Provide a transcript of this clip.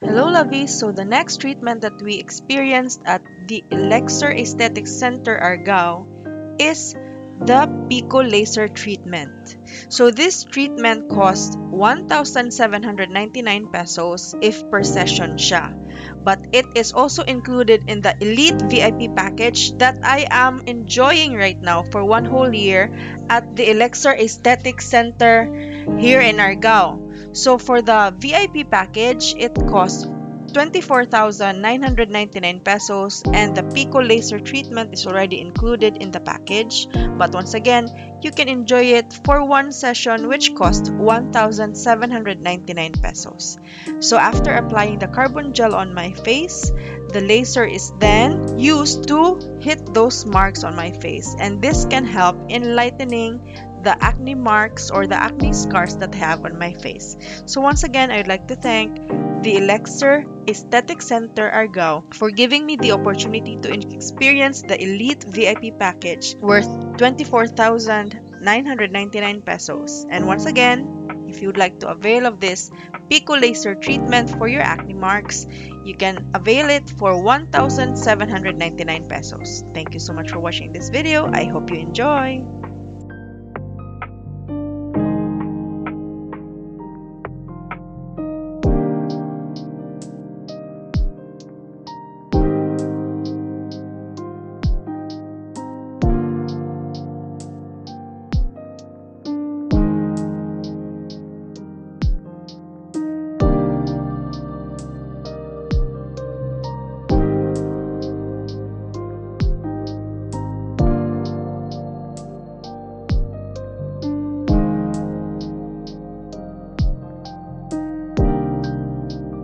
Hello, Lavis. So the next treatment that we experienced at the Elixir Aesthetic Center Argao is the Pico laser treatment. So this treatment costs 1,799 pesos if per session siya. But it is also included in the Elite VIP package that I am enjoying right now for 1 whole year at the Elixir Aesthetic Center here in Argao. So for the VIP package, it costs 24,999 pesos, and the Pico laser treatment is already included in the package. But once again, you can enjoy it for one session which costs 1,799 pesos. So after applying the carbon gel on my face, the laser is then used to hit those marks on my face, and this can help in lightening the acne marks or the acne scars that I have on my face. So once again, I'd like to thank the Elixir Aesthetic Center Argao for giving me the opportunity to experience the Elite VIP package worth 24,999 pesos. And once again, if you'd like to avail of this Pico laser treatment for your acne marks, you can avail it for 1,799 pesos. Thank you so much for watching this video. I hope you enjoy.